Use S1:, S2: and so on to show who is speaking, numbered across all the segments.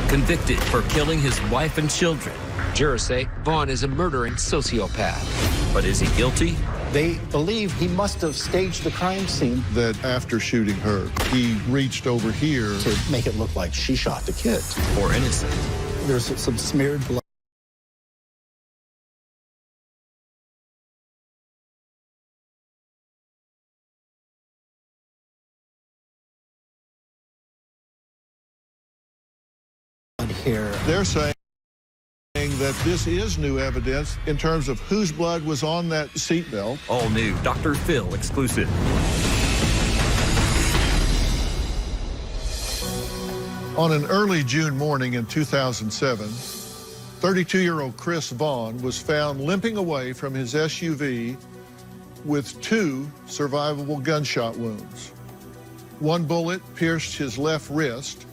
S1: convicted for killing his wife and children.
S2: Jurors say Vaughn is a murdering sociopath.
S1: But is he guilty?
S3: They believe he must have staged the crime scene
S4: that after shooting her, he reached over here
S3: to make it look like she shot the kids.
S1: Or innocent?
S3: There's some smeared blood. Here.
S4: They're saying that this is new evidence in terms of whose blood was on that seatbelt.
S1: All new Dr. Phil exclusive.
S4: On an early June morning in 2007, 32-year-old Chris Vaughn was found limping away from his SUV with 2 survivable gunshot wounds. One bullet pierced his left wrist,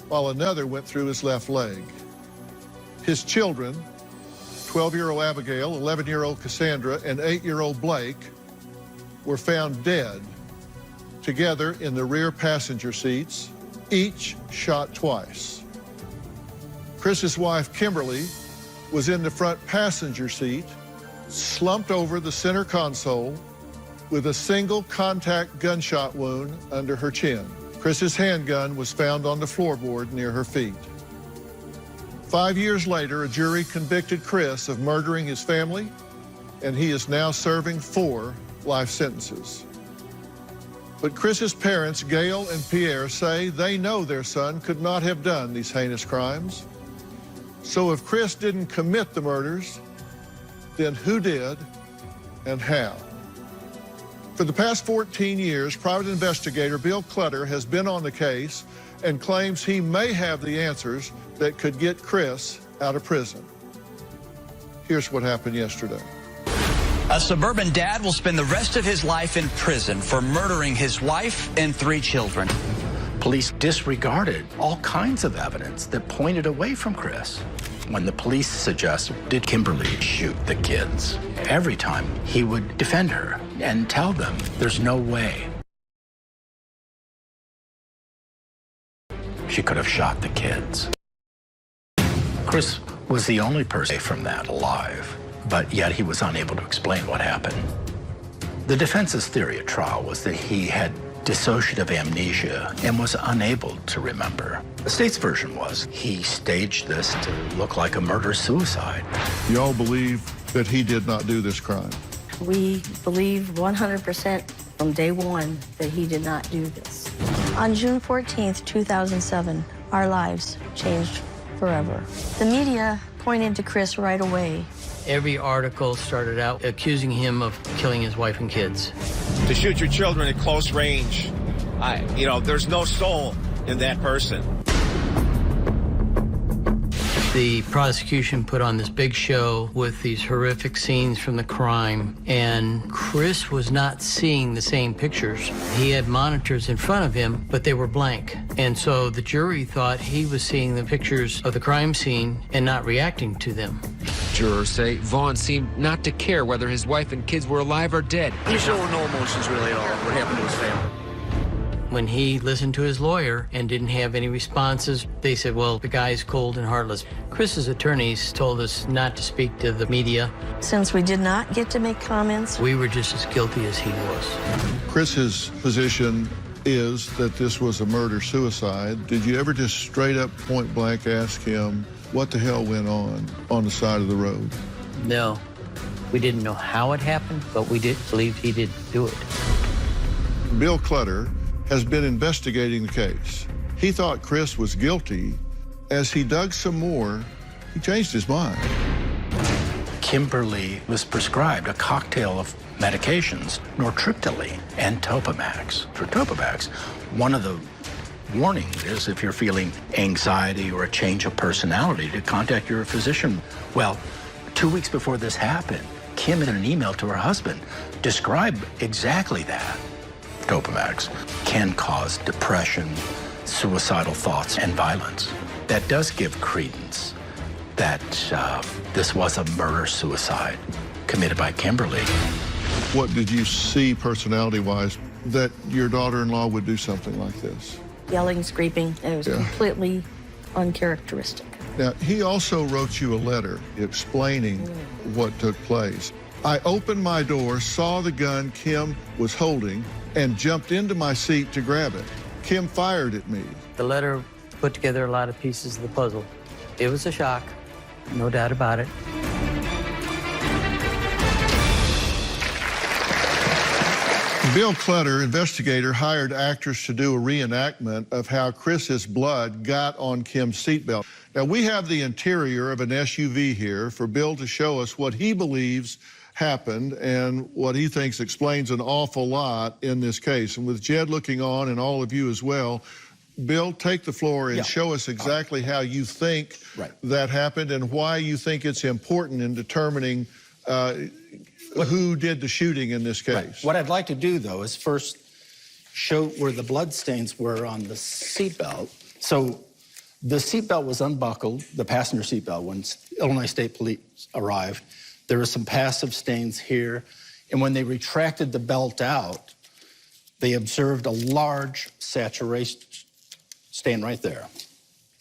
S4: while another went through his left leg. His children, 12-year-old Abigail, 11-year-old Cassandra, and 8-year-old Blake, were found dead, together in the rear passenger seats, each shot twice. Chris's wife, Kimberly, was in the front passenger seat, slumped over the center console with a single contact gunshot wound under her chin. Chris's handgun was found on the floorboard near her feet. 5 years later, a jury convicted Chris of murdering his family, and he is now serving 4 life sentences. But Chris's parents, Gail and Pierre, say they know their son could not have done these heinous crimes. So if Chris didn't commit the murders, then who did and how? For the past 14 years, private investigator Bill Clutter has been on the case and claims he may have the answers that could get Chris out of prison. Here's what happened yesterday.
S5: A suburban dad will spend the rest of his life in prison for murdering his wife and 3 children.
S3: Police disregarded all kinds of evidence that pointed away from Chris. When the police suggested, did Kimberly shoot the kids? Every time he would defend her and tell them there's no way she could have shot the kids. Chris was the only person from that alive, but yet he was unable to explain what happened. The defense's theory at trial was that he had dissociative amnesia and was unable to remember. The state's version was he staged this to look like a murder-suicide.
S4: Y'all believe that he did not do this crime?
S6: We believe 100% from day one that he did not do this. On June 14th, 2007, our lives changed forever. The media pointed to Chris right away.
S7: Every article started out accusing him of killing his wife and kids.
S8: To shoot your children at close range, there's no soul in that person.
S7: The prosecution put on this big show with these horrific scenes from the crime, and Chris was not seeing the same pictures. He had monitors in front of him, but they were blank. And so the jury thought he was seeing the pictures of the crime scene and not reacting to them.
S2: Jurors say Vaughn seemed not to care whether his wife and kids were alive or dead.
S9: He showed no emotions really at all what happened to his family.
S7: When he listened to his lawyer and didn't have any responses, they said, well, the guy's cold and heartless. Chris's attorneys told us not to speak to the media.
S6: Since we did not get to make comments,
S7: we were just as guilty as he was.
S4: Chris's position is that this was a murder-suicide. Did you ever just straight up point blank ask him what the hell went on the side of the road?
S7: No. We didn't know how it happened, but we did believe he did do it.
S4: Bill Clutter has been investigating the case. He thought Chris was guilty. As he dug some more, he changed his mind.
S3: Kimberly was prescribed a cocktail of medications, nortriptyline and Topamax. For Topamax, one of the warnings is if you're feeling anxiety or a change of personality to contact your physician. Well, 2 weeks before this happened, Kim, in an email to her husband, described exactly that. Topamax can cause depression, suicidal thoughts, and violence. That does give credence that this was a murder-suicide committed by Kimberly.
S4: What did you see personality-wise that your daughter-in-law would do something like this?
S6: Yelling, screaming, and it was completely uncharacteristic.
S4: Now, he also wrote you a letter explaining what took place. I opened my door, saw the gun Kim was holding, and jumped into my seat to grab it. Kim fired at me.
S7: The letter put together a lot of pieces of the puzzle. It was a shock, no doubt about it.
S4: Bill Clutter, investigator, hired actors to do a reenactment of how Chris's blood got on Kim's seatbelt. Now, we have the interior of an SUV here for Bill to show us what he believes happened and what he thinks explains an awful lot in this case. And with Jed looking on and all of you as well, Bill, take the floor and show us exactly how you think that happened and why you think it's important in determining who did the shooting in this case.
S3: Right. What I'd like to do, though, is first show where the blood stains were on the seatbelt. So the seatbelt was unbuckled, the passenger seatbelt, when Illinois State Police arrived. There were some passive stains here. And when they retracted the belt out, they observed a large saturation stain right there.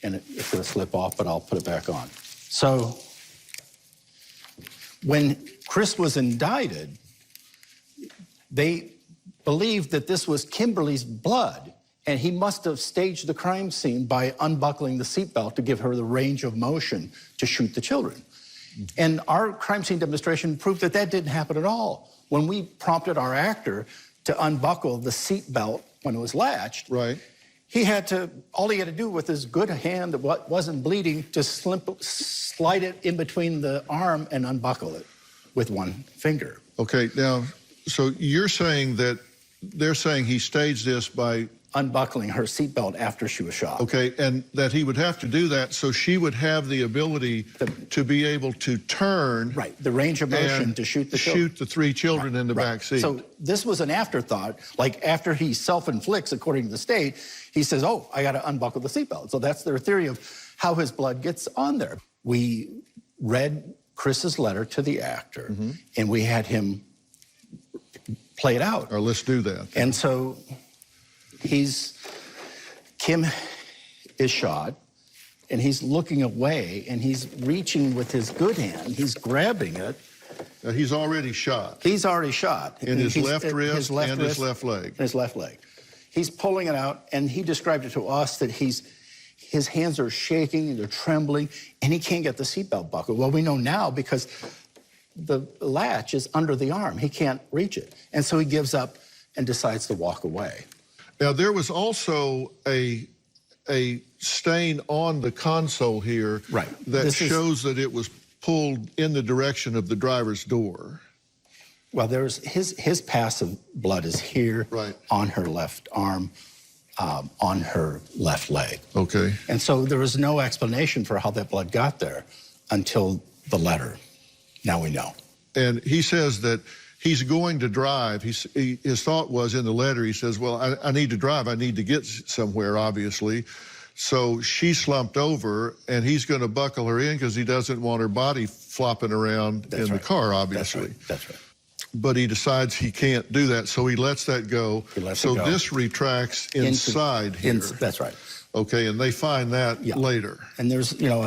S3: And it's going to slip off, but I'll put it back on. So when Chris was indicted, they believed that this was Kimberly's blood, and he must have staged the crime scene by unbuckling the seatbelt to give her the range of motion to shoot the children. And our crime scene demonstration proved that that didn't happen at all. When we prompted our actor to unbuckle the seatbelt when it was latched, he had to, all he had to do with his good hand that wasn't bleeding, just slide it in between the arm and unbuckle it with one finger.
S4: Okay, now, so you're saying that they're saying he staged this by
S3: unbuckling her seatbelt after she was shot.
S4: Okay, and that he would have to do that so she would have the ability to be able to turn.
S3: Right, the range of motion to shoot the children.
S4: Shoot the three children in the back seat.
S3: So this was an afterthought. Like after he self-inflicts, according to the state, he says, oh, I got to unbuckle the seatbelt. So that's their theory of how his blood gets on there. We read Chris's letter to the actor, and we had him play it out.
S4: Or let's do that.
S3: And so Kim is shot, and he's looking away, and he's reaching with his good hand. He's grabbing it.
S4: He's already shot.
S3: He's already shot.
S4: In his left wrist and his left leg.
S3: And his left leg. He's pulling it out, and he described it to us that his hands are shaking, they're trembling, and he can't get the seatbelt buckled. Well, we know now because the latch is under the arm. He can't reach it. And so he gives up and decides to walk away.
S4: Now, there was also a stain on the console here that shows that it was pulled in the direction of the driver's door.
S3: Well, there's his passive blood is here on her left arm, on her left leg.
S4: Okay.
S3: And so there was no explanation for how that blood got there until the letter. Now we know.
S4: And he says that he's going to drive. His thought was in the letter, he says, well, I need to drive. I need to get somewhere, obviously. So she slumped over, and he's going to buckle her in because he doesn't want her body flopping around in the car, obviously.
S3: That's right.
S4: But he decides he can't do that, so he lets that go. So this retracts inside here.
S3: That's right.
S4: Okay, and they find that later.
S3: And there's, you know,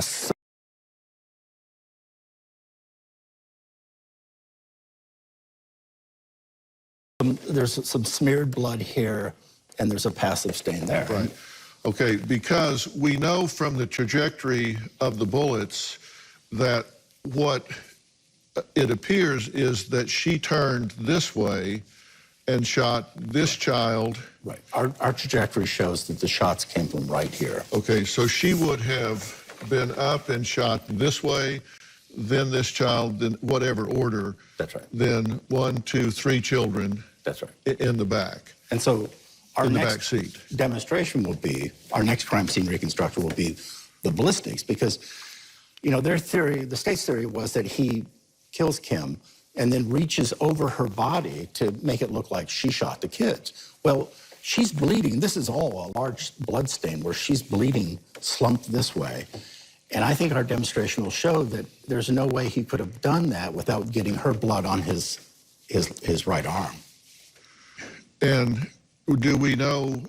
S3: there's some smeared blood here, and there's a passive stain there.
S4: Right. Okay, because we know from the trajectory of the bullets that what it appears is that she turned this way and shot this child.
S3: Right. Our trajectory shows that the shots came from right here.
S4: Okay, so she would have been up and shot this way, then this child, then whatever order.
S3: That's right.
S4: Then 1, 2, 3 children.
S3: That's right.
S4: In the back.
S3: And so our next
S4: back seat.
S3: Demonstration will be, our next crime scene reconstruction will be the ballistics, because, you know, their theory, the state's theory was that he kills Kim and then reaches over her body to make it look like she shot the kids. Well, she's bleeding. This is all a large blood stain where she's bleeding, slumped this way. And I think our demonstration will show that there's no way he could have done that without getting her blood on his right arm.
S4: And do we know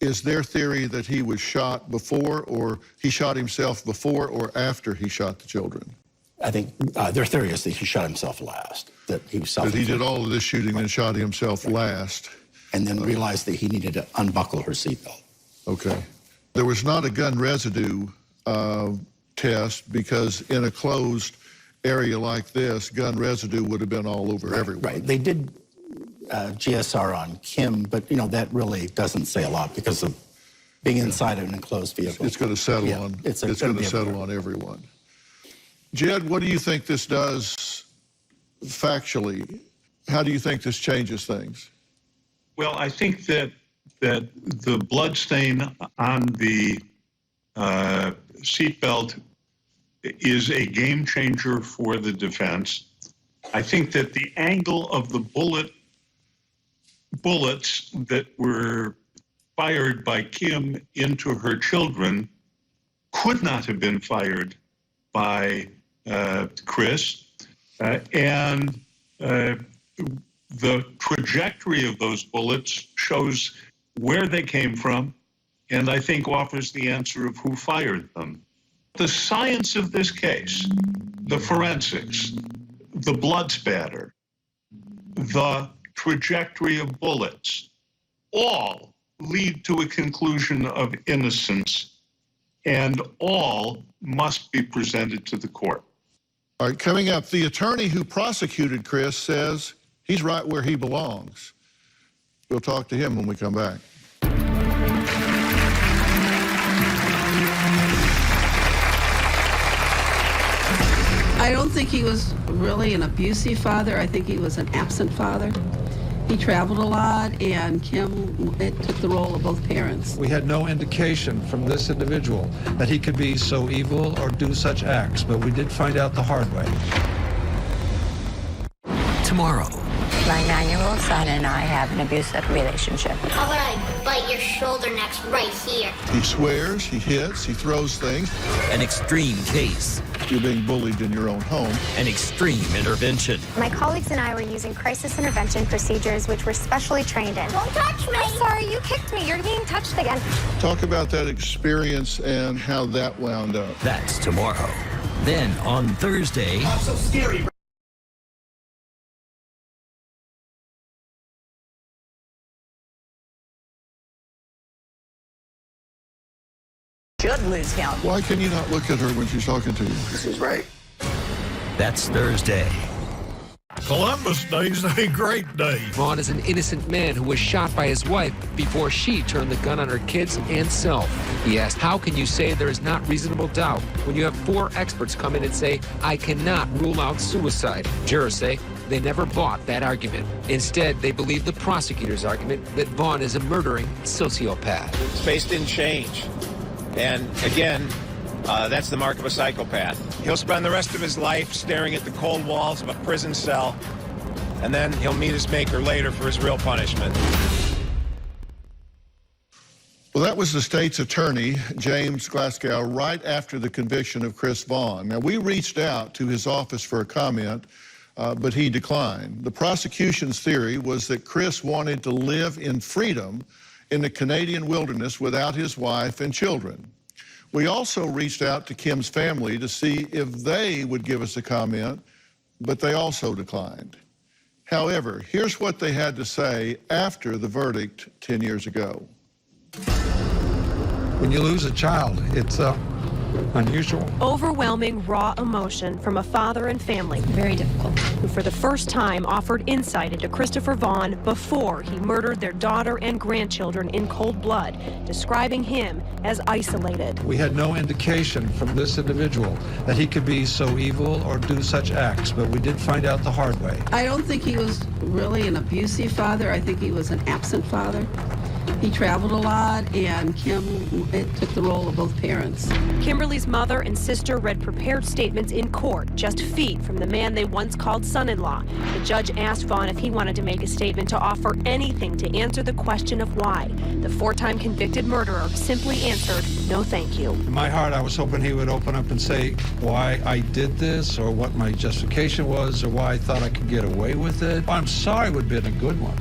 S4: is their theory that he was shot before, or he shot himself before or after he shot the children?
S3: I think their theory is that he shot himself last, that he was
S4: That he
S3: self-inflicted.
S4: did all of this shooting and shot himself last.
S3: And then realized that he needed to unbuckle her seatbelt.
S4: Okay. There was not a gun residue test because in a closed area like this, gun residue would have been all over everyone.
S3: Right. They did GSR on Kim, but, you know, that really doesn't say a lot because of being inside of an enclosed vehicle.
S4: It's going to settle on. It's going to settle on everyone. Jed, what do you think this does factually? How do you think this changes things?
S10: Well, I think that the blood stain on the seatbelt is a game changer for the defense. I think that the angle of the bullets that were fired by Kim into her children could not have been fired by Chris, and the trajectory of those bullets shows where they came from, and I think offers the answer of who fired them. The science of this case, the forensics, the blood spatter, the trajectory of bullets, all lead to a conclusion of innocence, and all must be presented to the court.
S4: All right, coming up, the attorney who prosecuted Chris says he's right where he belongs. We'll talk to him when we come back.
S11: I don't think he was really an abusive father. I think he was an absent father. He traveled a lot, and Kim took the role of both parents.
S12: We had no indication from this individual that he could be so evil or do such acts, but we did find out the hard way.
S1: Tomorrow.
S13: My 9-year-old son and I have an abusive relationship.
S14: How about I bite your shoulder next right here?
S4: He swears, he hits, he throws things.
S1: An extreme case.
S4: You're being bullied in your own home.
S1: An extreme intervention.
S15: My colleagues and I were using crisis intervention procedures which we're specially trained in.
S14: Don't touch me!
S15: I'm sorry, you kicked me. You're being touched again.
S4: Talk about that experience and how that wound up.
S1: That's tomorrow. Then on Thursday...
S9: I'm so scary.
S13: Should lose him.
S4: Why can you not look at her when she's talking to you?
S9: This is right.
S1: That's Thursday.
S16: Columbus Day's a great day.
S2: Vaughn is an innocent man who was shot by his wife before she turned the gun on her kids and self. He asked, how can you say there is not reasonable doubt when you have 4 experts come in and say, I cannot rule out suicide? Jurors say they never bought that argument. Instead, they believe the prosecutor's argument that Vaughn is a murdering sociopath.
S8: His face didn't change. And again, that's the mark of a psychopath. He'll spend the rest of his life staring at the cold walls of a prison cell, and then he'll meet his maker later for his real punishment.
S4: Well, that was the state's attorney, James Glasgow, right after the conviction of Chris Vaughn. Now, we reached out to his office for a comment, but he declined. The prosecution's theory was that Chris wanted to live in freedom in the Canadian wilderness without his wife and children. We also reached out to Kim's family to see if they would give us a comment, but they also declined. However, here's what they had to say after the verdict 10 years ago.
S12: When you lose a child, it's unusual.
S17: Overwhelming raw emotion from a father and family.
S13: Very difficult.
S17: Who for the first time offered insight into Christopher Vaughn before he murdered their daughter and grandchildren in cold blood, describing him as isolated.
S12: We had no indication from this individual that he could be so evil or do such acts, but we did find out the hard way.
S11: I don't think he was really an abusive father. I think he was an absent father. He traveled a lot, and Kim took the role of both parents.
S17: Kimberly's mother and sister read prepared statements in court, just feet from the man they once called son-in-law. The judge asked Vaughn if he wanted to make a statement to offer anything to answer the question of why. The 4-time convicted murderer simply answered, no thank you.
S12: In my heart, I was hoping he would open up and say why I did this, or what my justification was, or why I thought I could get away with it. I'm sorry would have been a good one.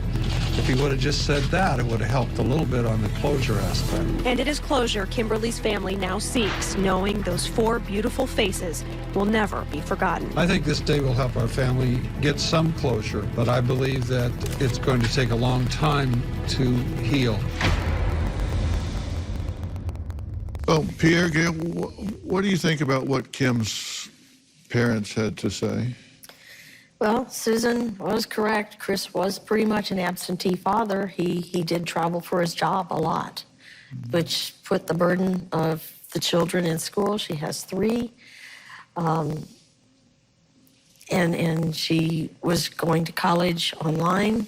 S12: If he would have just said that, it would have helped a little bit on the closure aspect.
S17: And it is closure Kimberly's family now seeks, knowing those 4 beautiful faces will never be forgotten.
S12: I think this day will help our family get some closure, but I believe that it's going to take a long time to heal.
S4: Oh, Pierre, Gail, what do you think about what Kim's parents had to say?
S6: Well, Susan was correct. Chris was pretty much an absentee father. He did travel for his job a lot, which put the burden of the children in school. She has 3. And she was going to college online.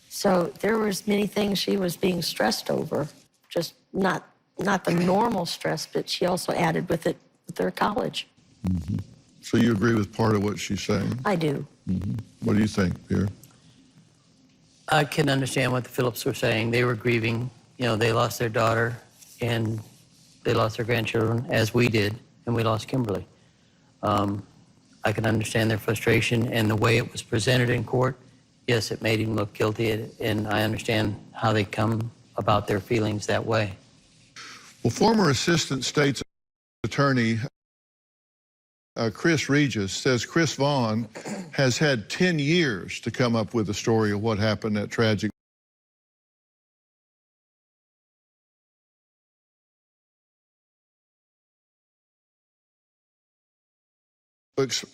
S6: So there was many things she was being stressed over, just not the normal stress, but she also added with it with their college.
S4: Mm-hmm. So you agree with part of what she's saying?
S6: I do.
S4: Mm-hmm. What do you think, Pierre?
S7: I can understand what the Phillips were saying. They were grieving. You know, they lost their daughter and they lost their grandchildren, as we did, and we lost Kimberly. I can understand their frustration and the way it was presented in court. Yes, it made him look guilty, and I understand how they come about their feelings that way.
S4: Well, former Assistant State's Attorney Chris Regis says Chris Vaughn has had 10 years to come up with a story of what happened that tragic.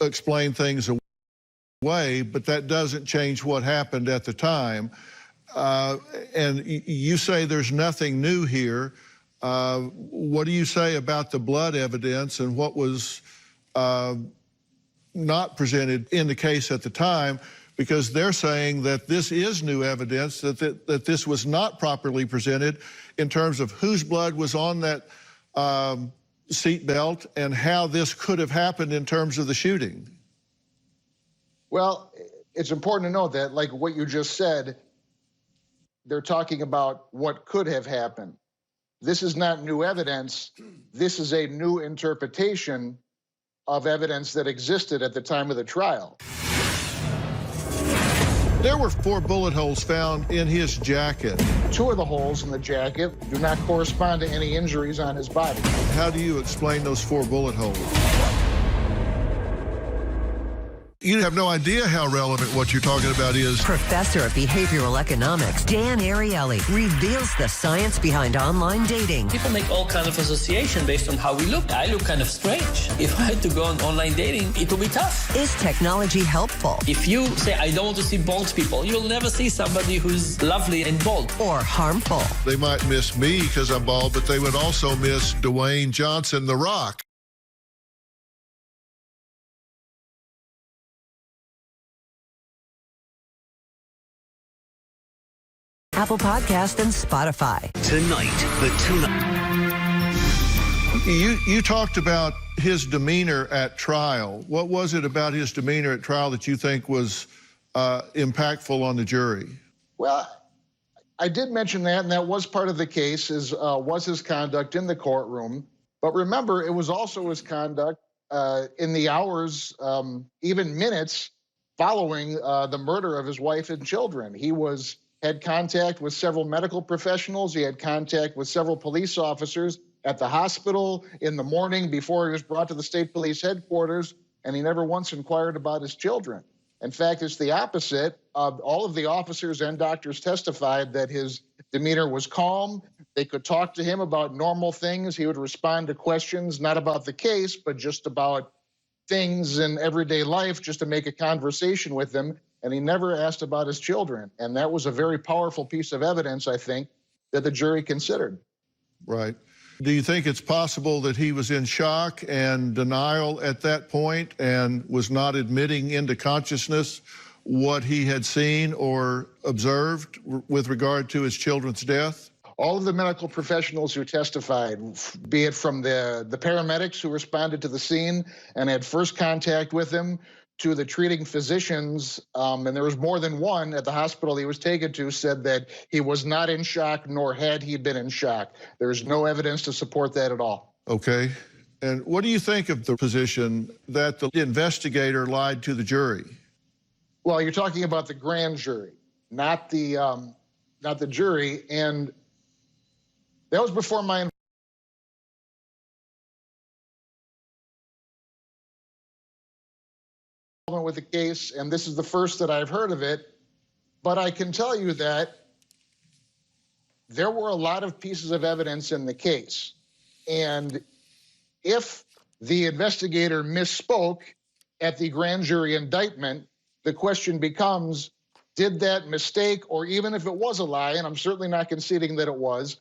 S4: Explain things away, but that doesn't change what happened at the time. And you say there's nothing new here. What do you say about the blood evidence and what was not presented in the case at the time? Because they're saying that this is new evidence, that this was not properly presented in terms of whose blood was on that seat belt and how this could have happened in terms of the shooting.
S18: Well, it's important to note that, like what you just said, they're talking about what could have happened. This is not new evidence. This is a new interpretation of evidence that existed at the time of the trial.
S4: There were 4 bullet holes found in his jacket.
S18: 2 of the holes in the jacket do not correspond to any injuries on his body.
S4: How do you explain those 4 bullet holes? You have no idea how relevant what you're talking about is.
S19: Professor of Behavioral Economics, Dan Ariely, reveals the science behind online dating.
S20: People make all kinds of association based on how we look. I look kind of strange. If I had to go on online dating, it would be tough.
S19: Is technology helpful?
S20: If you say, I don't want to see bald people, you'll never see somebody who's lovely and bald.
S19: Or harmful?
S4: They might miss me because I'm bald, but they would also miss Dwayne Johnson, The Rock.
S19: Apple Podcast and Spotify.
S1: Tonight, the tune-up.
S4: You talked about his demeanor at trial. What was it about his demeanor at trial that you think was impactful on the jury?
S18: Well, I did mention that, and that was part of the case, was his conduct in the courtroom. But remember, it was also his conduct in the hours, even minutes, following the murder of his wife and children. He had contact with several medical professionals. He had contact with several police officers at the hospital in the morning before he was brought to the state police headquarters, and he never once inquired about his children. In fact, it's the opposite. All of the officers and doctors testified that his demeanor was calm. They could talk to him about normal things. He would respond to questions, not about the case, but just about things in everyday life, just to make a conversation with them. And he never asked about his children. And that was a very powerful piece of evidence, I think, that the jury considered.
S4: Right. Do you think it's possible that he was in shock and denial at that point and was not admitting into consciousness what he had seen or observed with regard to his children's death?
S18: All of the medical professionals who testified, be it from the paramedics who responded to the scene and had first contact with him, to the treating physicians, and there was more than one at the hospital he was taken to, said that he was not in shock, nor had he been in shock. There's no evidence to support that at all.
S4: Okay. And what do you think of the position that the investigator lied to the jury?
S18: Well, you're talking about the grand jury, not the jury. And that was before my involvement with the case, and this is the first that I've heard of it. But I can tell you that there were a lot of pieces of evidence in the case. And if the investigator misspoke at the grand jury indictment, the question becomes, did that mistake, or even if it was a lie, and I'm certainly not conceding that it was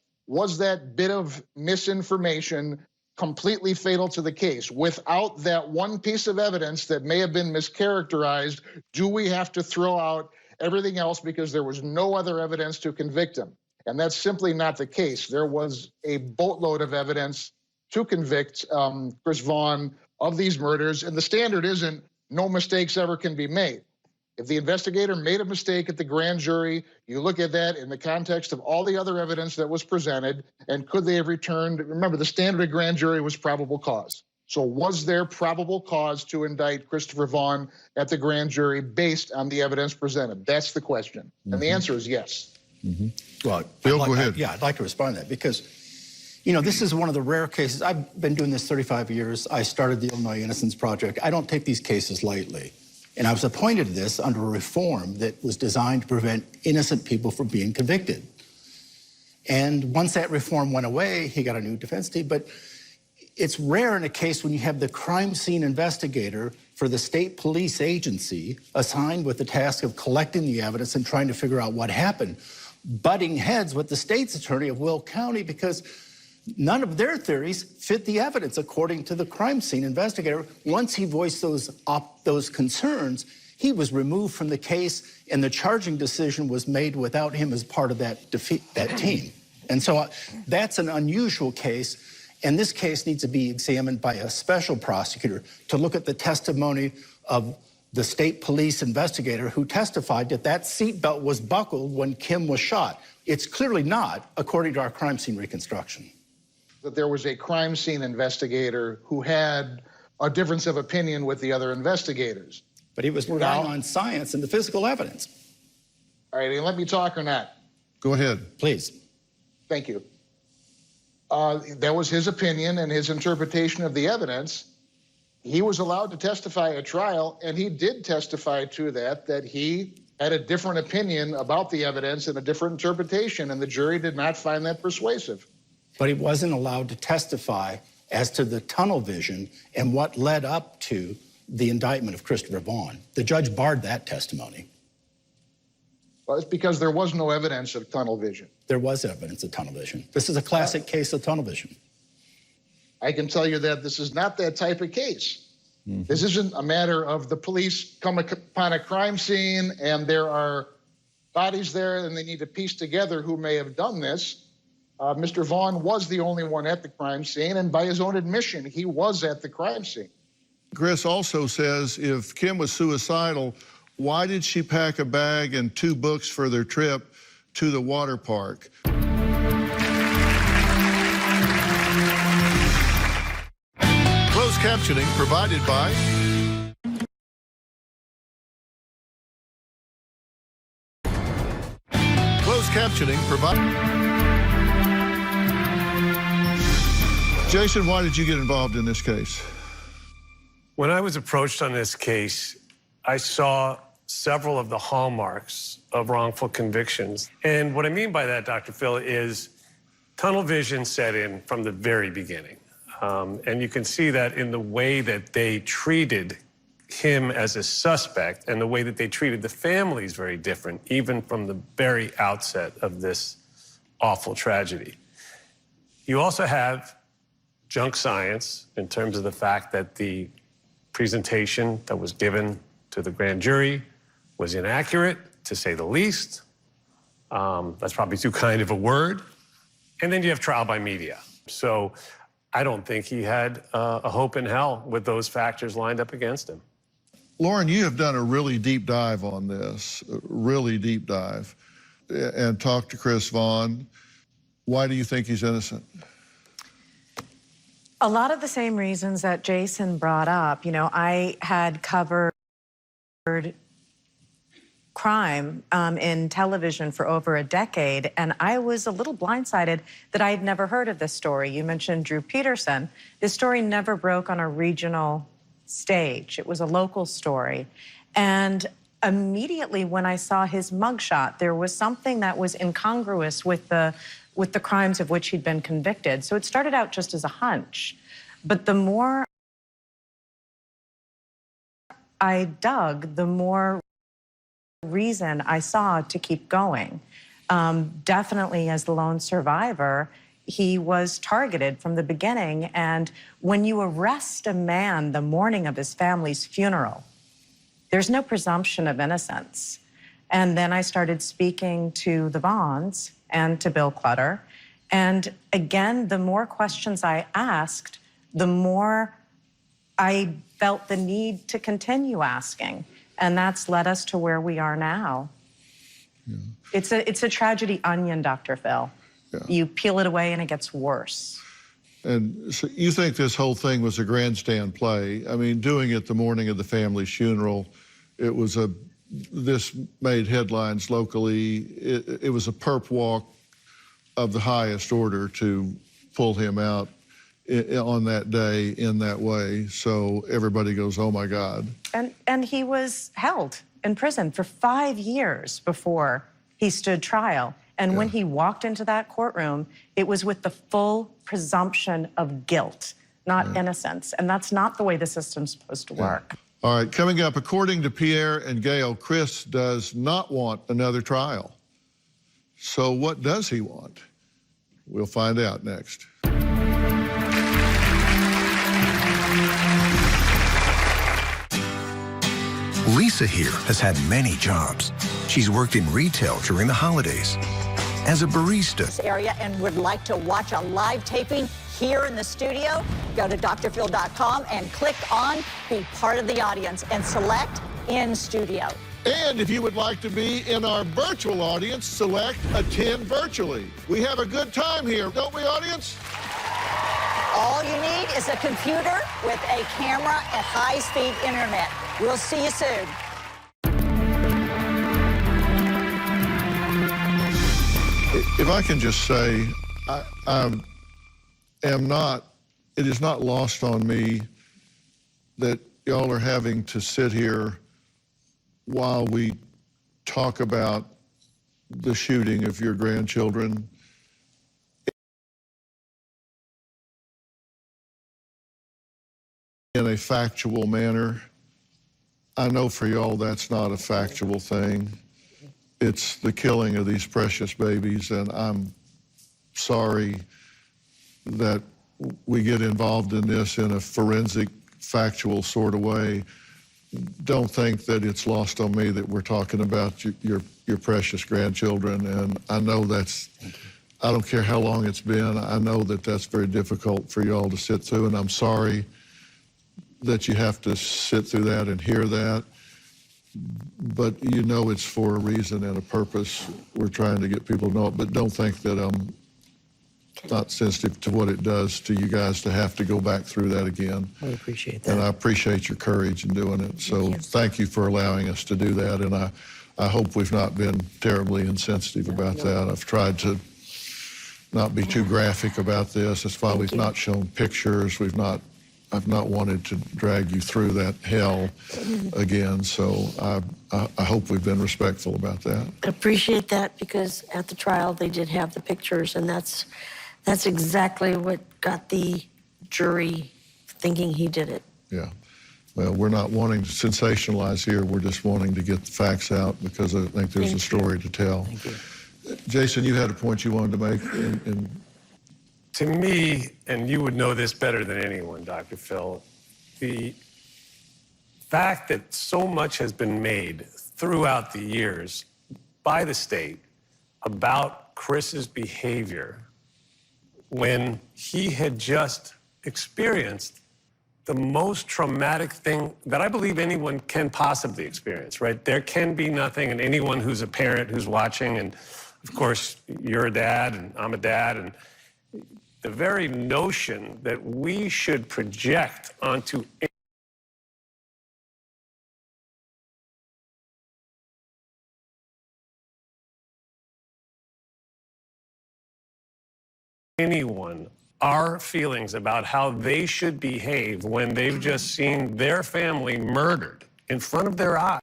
S18: that bit of misinformation completely fatal to the case? Without that one piece of evidence that may have been mischaracterized, do we have to throw out everything else because there was no other evidence to convict him? And that's simply not the case. There was a boatload of evidence to convict Chris Vaughn of these murders, and the standard isn't no mistakes ever can be made. If the investigator made a mistake at the grand jury, you look at that in the context of all the other evidence that was presented, and could they have returned? Remember, the standard of grand jury was probable cause. So was there probable cause to indict Christopher Vaughn at the grand jury based on the evidence presented? That's the question. And the answer is yes.
S3: Well,
S4: Bill, go ahead.
S3: I'd like to respond to that because, you know, this is one of the rare cases. I've been doing this 35 years. I started the Illinois Innocence Project. I don't take these cases lightly. And I was appointed to this under a reform that was designed to prevent innocent people from being convicted. And once that reform went away, he got a new defense team. But it's rare in a case when you have the crime scene investigator for the state police agency assigned with the task of collecting the evidence and trying to figure out what happened, butting heads with the state's attorney of Will County because none of their theories fit the evidence, according to the crime scene investigator. Once he voiced those concerns, he was removed from the case, and the charging decision was made without him as part of that team. And so that's an unusual case, and this case needs to be examined by a special prosecutor to look at the testimony of the state police investigator who testified that that seatbelt was buckled when Kim was shot. It's clearly not, according to our crime scene reconstruction.
S18: That there was a crime scene investigator who had a difference of opinion with the other investigators.
S3: But he was relying on science and the physical evidence.
S18: All right, and let me talk or not.
S4: Go ahead.
S3: Please.
S18: Thank you. That was his opinion and his interpretation of the evidence. He was allowed to testify at trial, and he did testify to that he had a different opinion about the evidence and a different interpretation, and the jury did not find that persuasive.
S3: But he wasn't allowed to testify as to the tunnel vision and what led up to the indictment of Christopher Vaughn. The judge barred that testimony.
S18: Well, it's because there was no evidence of tunnel vision.
S3: There was evidence of tunnel vision. This is a classic case of tunnel vision.
S18: I can tell you that this is not that type of case. This isn't a matter of the police come upon a crime scene and there are bodies there and they need to piece together who may have done this. Mr. Vaughn was the only one at the crime scene, and by his own admission, he was at the crime scene.
S4: Chris also says if Kim was suicidal, why did she pack a bag and 2 books for their trip to the water park? Closed captioning provided by Closed captioning provided. Jason, why did you get involved in this case?
S21: When I was approached on this case, I saw several of the hallmarks of wrongful convictions. And what I mean by that, Dr. Phil, is tunnel vision set in from the very beginning. And you can see that in the way that they treated him as a suspect and the way that they treated the family is very different, even from the very outset of this awful tragedy. You also have junk science in terms of the fact that the presentation that was given to the grand jury was inaccurate, to say the least. That's probably too kind of a word. And then you have trial by media. So I don't think he had a hope in hell with those factors lined up against him.
S4: Lauren, you have done a really deep dive on this, really deep dive, and talked to Chris Vaughn. Why do you think he's innocent?
S22: A lot of the same reasons that Jason brought up. You know, I had covered crime in television for over a decade, and I was a little blindsided that I had never heard of this story. You mentioned Drew Peterson. This story never broke on a regional stage. It was a local story. And immediately when I saw his mugshot, there was something that was incongruous with the crimes of which he'd been convicted. So it started out just as a hunch. But the more I dug, the more reason I saw to keep going. Definitely as the lone survivor, he was targeted from the beginning. And when you arrest a man the morning of his family's funeral, there's no presumption of innocence. And then I started speaking to the Vaughns and to Bill Clutter. And again, the more questions I asked, the more I felt the need to continue asking. And that's led us to where we are now. Yeah. It's a tragedy onion, Dr. Phil. Yeah. You peel it away and it gets worse.
S4: And so you think this whole thing was a grandstand play? I mean, doing it the morning of the family's funeral, this made headlines locally. It was a perp walk of the highest order to pull him out on that day in that way. So everybody goes, oh my God.
S22: And he was held in prison for 5 years before he stood trial. And when he walked into that courtroom, it was with the full presumption of guilt, not innocence. And that's not the way the system's supposed to work.
S4: All right, coming up, according to Pierre and Gail, Chris does not want another trial. So what does he want? We'll find out next.
S5: Lisa here has had many jobs. She's worked in retail during the holidays, as a barista.
S10: Area and would like to watch a live taping here in the studio, go to drphil.com and click on Be Part of the Audience and select In Studio.
S4: And if you would like to be in our virtual audience, select Attend Virtually. We have a good time here, don't we, audience?
S10: All you need is a computer with a camera and high-speed internet. We'll see you soon.
S4: If I can just say, it is not lost on me that y'all are having to sit here while we talk about the shooting of your grandchildren. In a factual manner. I know for y'all that's not a factual thing. It's the killing of these precious babies, and I'm sorry that we get involved in this in a forensic, factual sort of way. Don't think that it's lost on me that we're talking about your precious grandchildren, and I know I don't care how long it's been, I know that that's very difficult for y'all to sit through, and I'm sorry that you have to sit through that and hear that, but you know it's for a reason and a purpose. We're trying to get people to know it, but don't think that I'm not sensitive to what it does to you guys to have to go back through that again.
S7: I appreciate that.
S4: And I appreciate your courage in doing it. So thank you for allowing us to do that, and I hope we've not been terribly insensitive about that. I've tried to not be too graphic about this. That's why we've not shown pictures. I've not wanted to drag you through that hell again, so I hope we've been respectful about that.
S6: I appreciate that, because at the trial they did have the pictures, and that's exactly what got the jury thinking he did it.
S4: Yeah. Well, we're not wanting to sensationalize here. We're just wanting to get the facts out because I think there's a story to tell.
S7: Thank you.
S4: Jason, you had a point you wanted to make.
S21: To me, and you would know this better than anyone, Dr. Phil, the fact that so much has been made throughout the years by the state about Chris's behavior when he had just experienced the most traumatic thing that I believe anyone can possibly experience, right? There can be nothing, and anyone who's a parent who's watching, and of course, you're a dad, and I'm a dad, and the very notion that we should project onto anyone our feelings about how they should behave when they've just seen their family murdered in front of their eyes.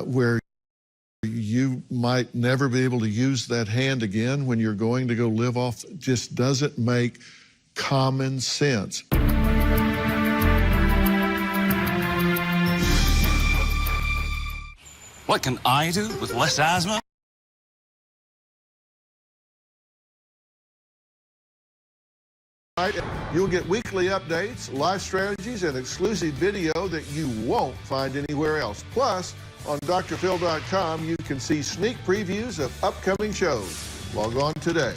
S4: Where you might never be able to use that hand again when you're going to go live off, just doesn't make common sense.
S14: What can I do with less asthma?
S4: You'll get weekly updates, live strategies, and exclusive video that you won't find anywhere else. Plus, on drphil.com, you can see sneak previews of upcoming shows. Log on today.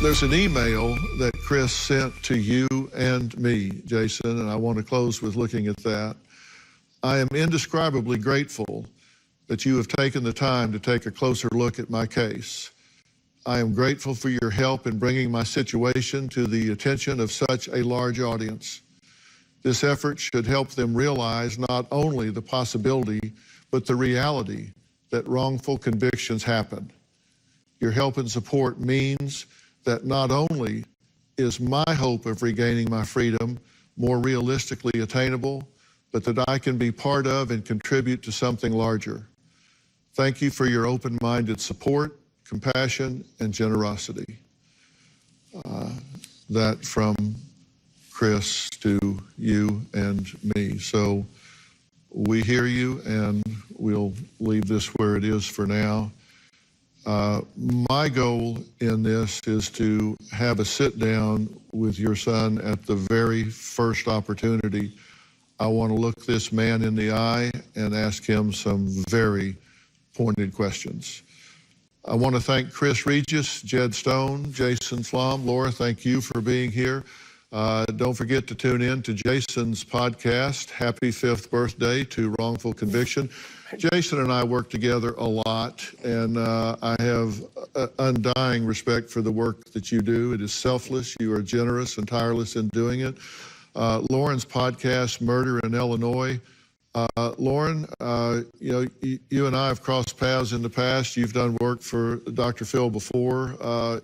S4: There's an email that Chris sent to you and me, Jason, and I want to close with looking at that. I am indescribably grateful that you have taken the time to take a closer look at my case. I am grateful for your help in bringing my situation to the attention of such a large audience. This effort should help them realize not only the possibility, but the reality that wrongful convictions happen. Your help and support means that not only is my hope of regaining my freedom more realistically attainable, but that I can be part of and contribute to something larger. Thank you for your open-minded support, compassion, and generosity. That from Chris to you and me. So we hear you, and we'll leave this where it is for now. My goal in this is to have a sit down with your son at the very first opportunity. I want to look this man in the eye and ask him some very pointed questions. I want to thank Chris Regis, Jed Stone, Jason Flom. Laura, thank you for being here. Don't forget to tune in to Jason's podcast, Happy 5th Birthday to Wrongful Conviction. Jason and I work together a lot, and I have undying respect for the work that you do. It is selfless. You are generous and tireless in doing it. Lauren's podcast, Murder in Illinois. Lauren, you and I have crossed paths in the past. You've done work for Dr. Phil before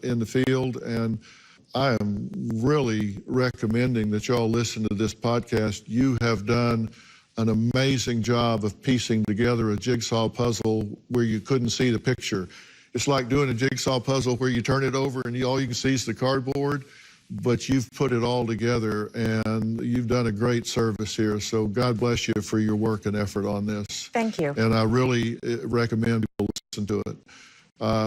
S4: in the field, and I am really recommending that y'all listen to this podcast. You have done an amazing job of piecing together a jigsaw puzzle where you couldn't see the picture. It's like doing a jigsaw puzzle where you turn it over and all you can see is the cardboard, but you've put it all together, and you've done a great service here. So God bless you for your work and effort on this.
S22: Thank you.
S4: And I really recommend people listen to it.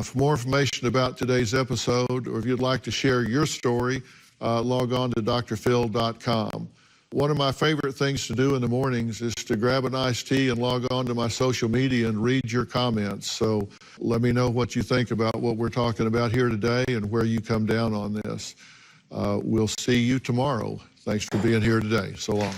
S4: For more information about today's episode, or if you'd like to share your story, log on to drphil.com. One of my favorite things to do in the mornings is to grab an iced tea and log on to my social media and read your comments. So let me know what you think about what we're talking about here today and where you come down on this. We'll see you tomorrow. Thanks for being here today. So long.